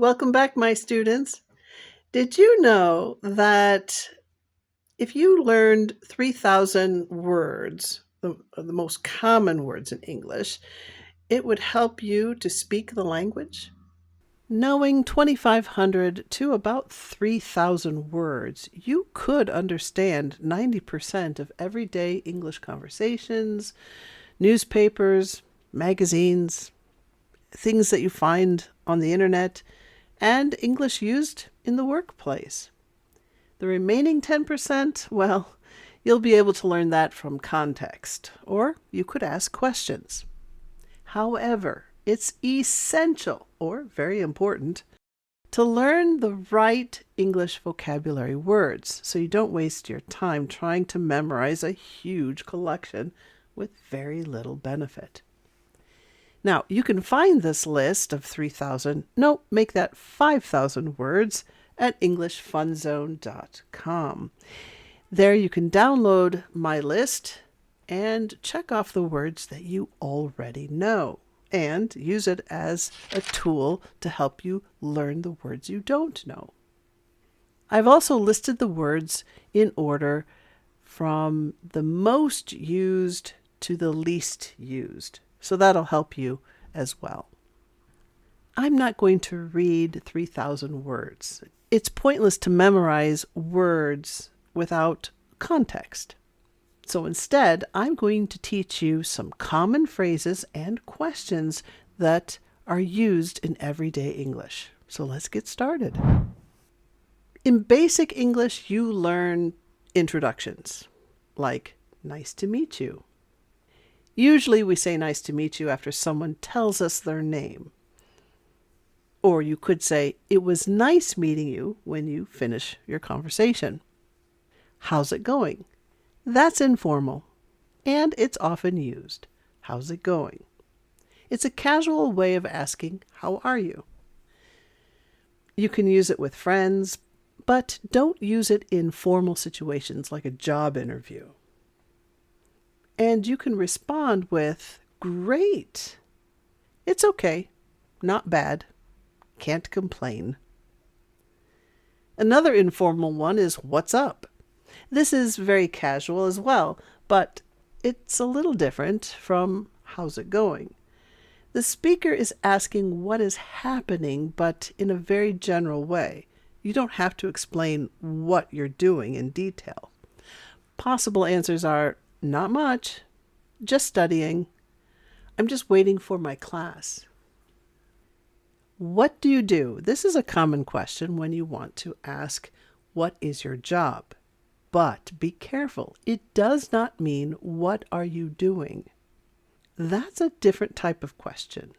Welcome back, my students. Did you know that if you learned 3,000 words, the most common words in English, it would help you to speak the language? Knowing 2,500 to about 3,000 words, you could understand 90% of everyday English conversations, newspapers, magazines, things that you find on the internet, and English used in the workplace. The remaining 10%, well, you'll be able to learn that from context, or you could ask questions. However, it's essential, or very important, to learn the right English vocabulary words so you don't waste your time trying to memorize a huge collection with very little benefit. Now, you can find this list of 3,000, no, make that 5,000 words at EnglishFunZone.com. There you can download my list and check off the words that you already know and use it as a tool to help you learn the words you don't know. I've also listed the words in order from the most used to the least used. So that'll help you as well. I'm not going to read 3,000 words. It's pointless to memorize words without context. So instead, I'm going to teach you some common phrases and questions that are used in everyday English. So let's get started. In basic English, you learn introductions, like nice to meet you. Usually we say nice to meet you after someone tells us their name. Or you could say, it was nice meeting you when you finish your conversation. How's it going? That's informal, and it's often used. How's it going? It's a casual way of asking, how are you? You can use it with friends, but don't use it in formal situations like a job interview. And you can respond with, great. It's okay. Not bad. Can't complain. Another informal one is, what's up? This is very casual as well, but it's a little different from, how's it going? The speaker is asking what is happening, but in a very general way. You don't have to explain what you're doing in detail. Possible answers are, not much, just studying. I'm just waiting for my class. What do you do? This is a common question when you want to ask, what is your job? But be careful. It does not mean, what are you doing? That's a different type of question.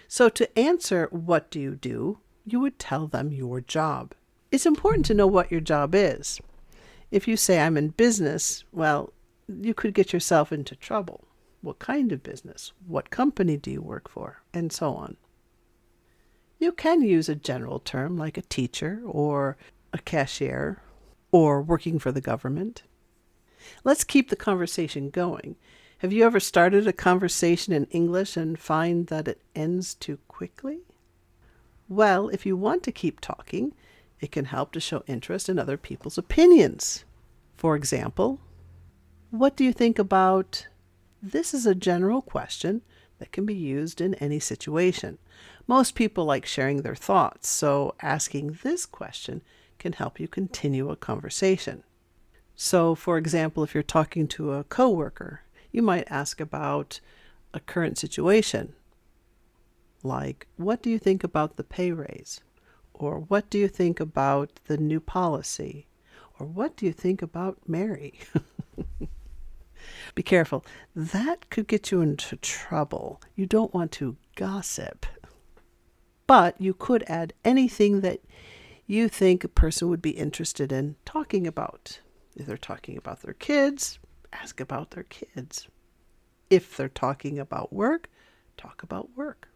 So to answer, what do you do? You would tell them your job. It's important to know what your job is. If you say, I'm in business, well, you could get yourself into trouble. What kind of business? What company do you work for? And so on. You can use a general term like a teacher or a cashier or working for the government. Let's keep the conversation going. Have you ever started a conversation in English and find that it ends too quickly? Well, if you want to keep talking, it can help to show interest in other people's opinions. For example, what do you think about? This is a general question that can be used in any situation. Most people like sharing their thoughts, so asking this question can help you continue a conversation. So, for example, if you're talking to a coworker, you might ask about a current situation, like, what do you think about the pay raise? Or what do you think about the new policy? Or what do you think about Mary? Be careful. That could get you into trouble. You don't want to gossip. But you could add anything that you think a person would be interested in talking about. If they're talking about their kids, ask about their kids. If they're talking about work, talk about work.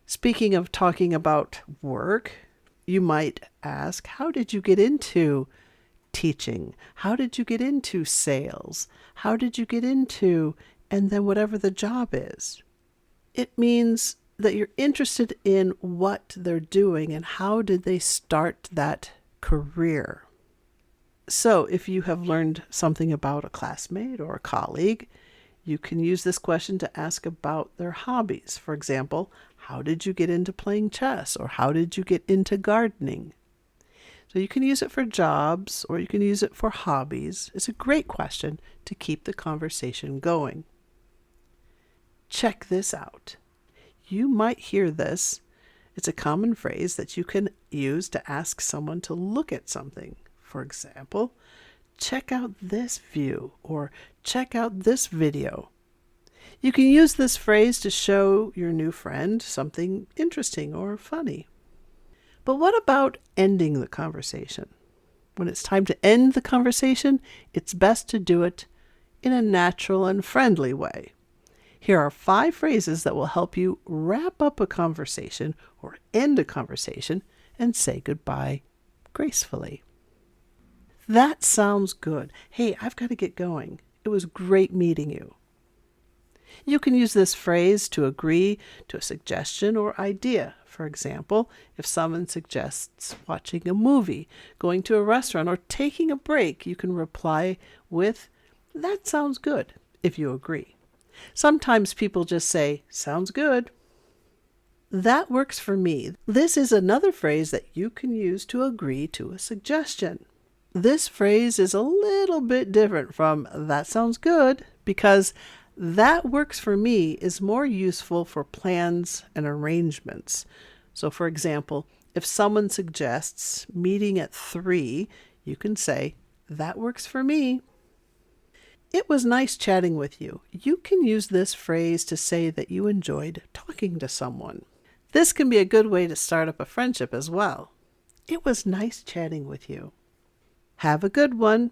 Speaking of talking about work, you might ask, how did you get into teaching? How did you get into sales? How did you get into, and then whatever the job is? It means that you're interested in what they're doing and how did they start that career. So if you have learned something about a classmate or a colleague, you can use this question to ask about their hobbies. For example, how did you get into playing chess, or how did you get into gardening? So you can use it for jobs or you can use it for hobbies. It's a great question to keep the conversation going. Check this out. You might hear this. It's a common phrase that you can use to ask someone to look at something. For example, check out this view or check out this video. You can use this phrase to show your new friend something interesting or funny. But what about ending the conversation? When it's time to end the conversation, it's best to do it in a natural and friendly way. Here are 5 phrases that will help you wrap up a conversation or end a conversation and say goodbye gracefully. That sounds good. Hey, I've got to get going. It was great meeting you. You can use this phrase to agree to a suggestion or idea. For example, if someone suggests watching a movie, going to a restaurant, or taking a break, you can reply with, "That sounds good," if you agree. Sometimes people just say, "Sounds good." That works for me. This is another phrase that you can use to agree to a suggestion. This phrase is a little bit different from "that sounds good" because "that works for me" is more useful for plans and arrangements. So for example, if someone suggests meeting at 3, you can say, "That works for me." It was nice chatting with you. You can use this phrase to say that you enjoyed talking to someone. This can be a good way to start up a friendship as well. It was nice chatting with you. Have a good one.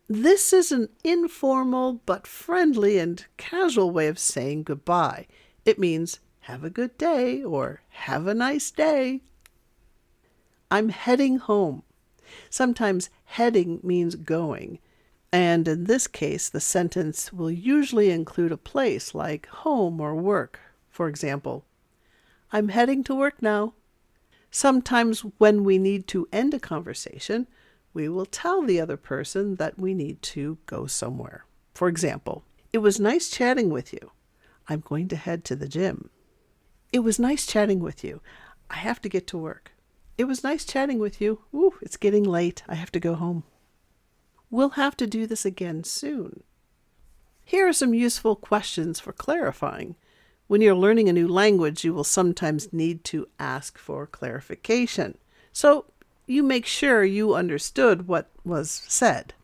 This is an informal but friendly and casual way of saying goodbye. It means have a good day or have a nice day. I'm heading home. Sometimes heading means going. And in this case, the sentence will usually include a place like home or work. For example, I'm heading to work now. Sometimes when we need to end a conversation, we will tell the other person that we need to go somewhere. For example, it was nice chatting with you. I'm going to head to the gym. It was nice chatting with you. I have to get to work. It was nice chatting with you. Ooh, it's getting late. I have to go home. We'll have to do this again soon. Here are some useful questions for clarifying. When you're learning a new language, you will sometimes need to ask for clarification. So you make sure you understood what was said.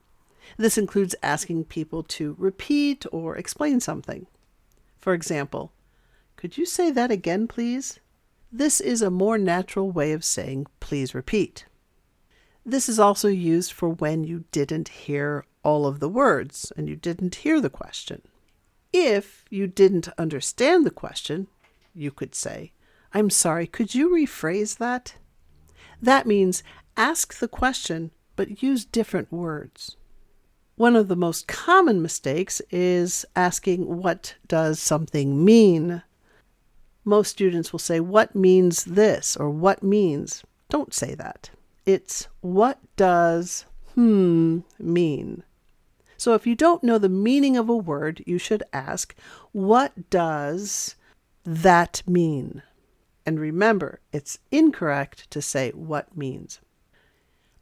This includes asking people to repeat or explain something. For example, could you say that again, please? This is a more natural way of saying, please repeat. This is also used for when you didn't hear all of the words and you didn't hear the question. If you didn't understand the question, you could say, I'm sorry, could you rephrase that? That means ask the question, but use different words. One of the most common mistakes is asking, what does something mean? Most students will say, what means this? Or what means? Don't say that. It's what does mean? So if you don't know the meaning of a word, you should ask, what does that mean? And remember, it's incorrect to say what means.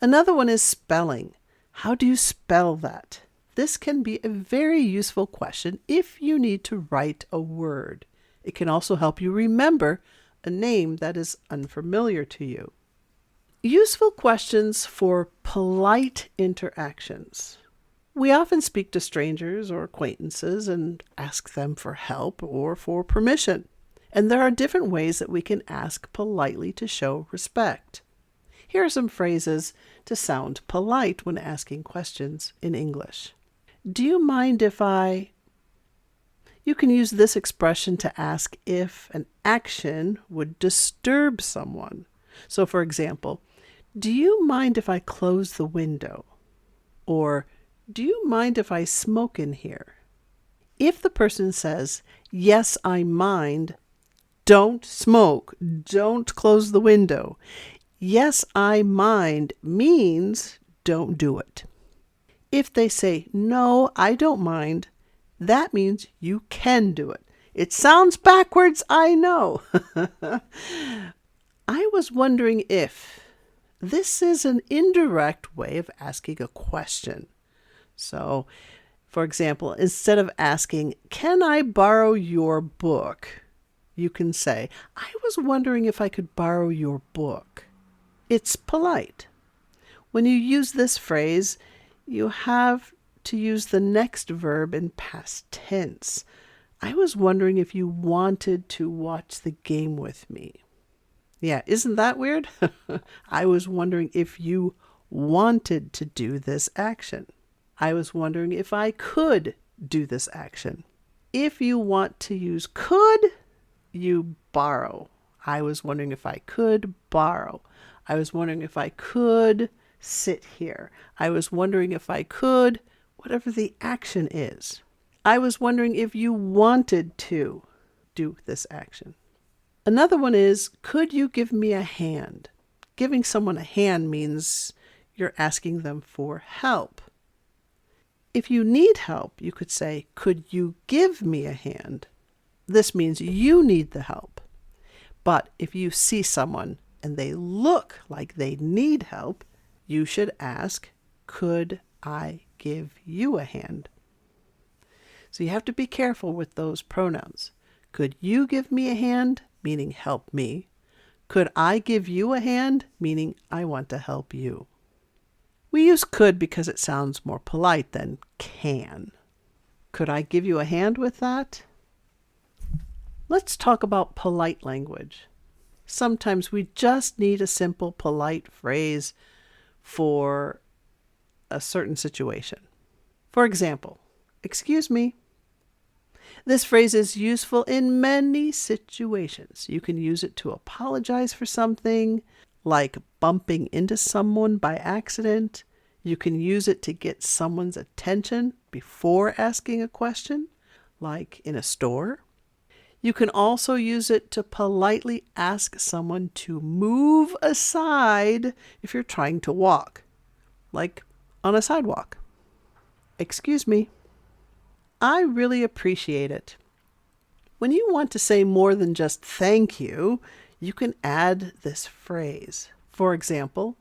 Another one is spelling. How do you spell that? This can be a very useful question if you need to write a word. It can also help you remember a name that is unfamiliar to you. Useful questions for polite interactions. We often speak to strangers or acquaintances and ask them for help or for permission. And there are different ways that we can ask politely to show respect. Here are some phrases to sound polite when asking questions in English. Do you mind if I... You can use this expression to ask if an action would disturb someone. So for example, do you mind if I close the window? Or do you mind if I smoke in here? If the person says, yes, I mind, don't smoke, don't close the window. Yes, I mind means don't do it. If they say, no, I don't mind, that means you can do it. It sounds backwards, I know. I was wondering if this is an indirect way of asking a question. So, for example, instead of asking, can I borrow your book? You can say, I was wondering if I could borrow your book. It's polite. When you use this phrase, you have to use the next verb in past tense. I was wondering if you wanted to watch the game with me. Yeah, isn't that weird? I was wondering if you wanted to do this action. I was wondering if I could do this action. If you want to use could, you borrow. I was wondering if I could borrow. I was wondering if I could sit here. I was wondering if I could, whatever the action is. I was wondering if you wanted to do this action. Another one is, could you give me a hand? Giving someone a hand means you're asking them for help. If you need help, you could say, could you give me a hand? This means you need the help. But if you see someone and they look like they need help, you should ask, could I give you a hand? So you have to be careful with those pronouns. Could you give me a hand? Meaning help me. Could I give you a hand? Meaning I want to help you. We use could because it sounds more polite than can. Could I give you a hand with that? Let's talk about polite language. Sometimes we just need a simple, polite phrase for a certain situation. For example, excuse me. This phrase is useful in many situations. You can use it to apologize for something, like bumping into someone by accident. You can use it to get someone's attention before asking a question, like in a store. You can also use it to politely ask someone to move aside if you're trying to walk, like on a sidewalk. Excuse me. I really appreciate it. When you want to say more than just thank you, you can add this phrase. For example,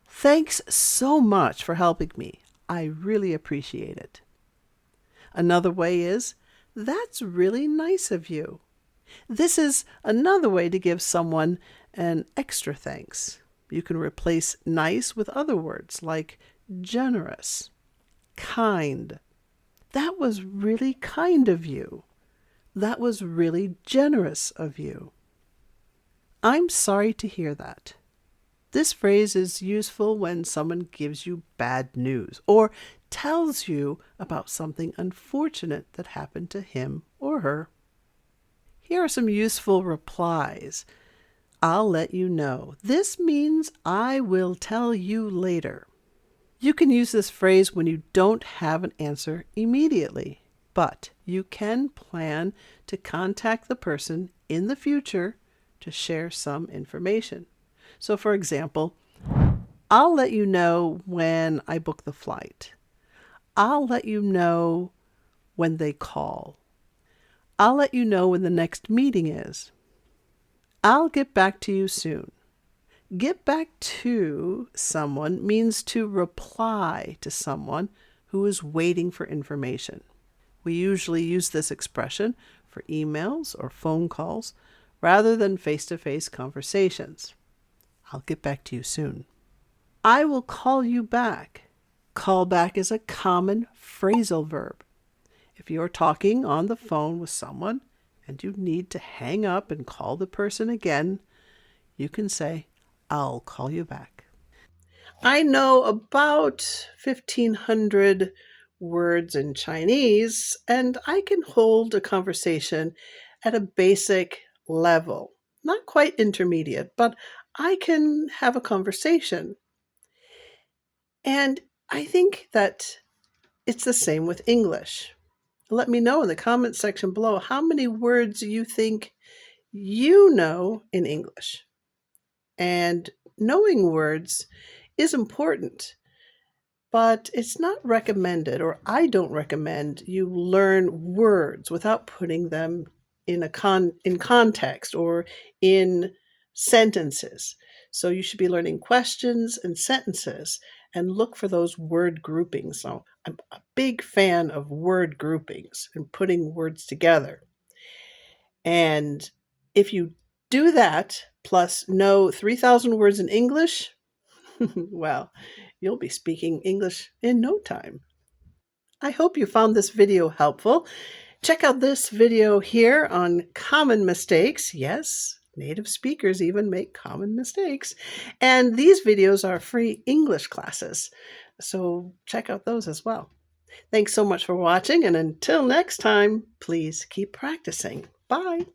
thanks so much for helping me. I really appreciate it. Another way is, that's really nice of you. This is another way to give someone an extra thanks. You can replace nice with other words like generous, kind. That was really kind of you. That was really generous of you. I'm sorry to hear that. This phrase is useful when someone gives you bad news or tells you about something unfortunate that happened to him or her. Here are some useful replies. I'll let you know. This means I will tell you later. You can use this phrase when you don't have an answer immediately, but you can plan to contact the person in the future to share some information. So, for example, I'll let you know when I book the flight. I'll let you know when they call. I'll let you know when the next meeting is. I'll get back to you soon. Get back to someone means to reply to someone who is waiting for information. We usually use this expression for emails or phone calls rather than face-to-face conversations. I'll get back to you soon. I will call you back. Call back is a common phrasal verb. If you're talking on the phone with someone and you need to hang up and call the person again, you can say, I'll call you back. I know about 1,500 words in Chinese, and I can hold a conversation at a basic level. Not quite intermediate, but I can have a conversation. And I think that it's the same with English. Let me know in the comment section below how many words you think you know in English. And knowing words is important, but it's not recommended, or I don't recommend you learn words without putting them in context or in sentences. So you should be learning questions and sentences and look for those word groupings. So I'm a big fan of word groupings and putting words together. And if you do that, plus know 3,000 words in English, well, you'll be speaking English in no time. I hope you found this video helpful. Check out this video here on common mistakes. Yes, native speakers even make common mistakes. And these videos are free English classes. So check out those as well. Thanks so much for watching. And until next time, please keep practicing. Bye.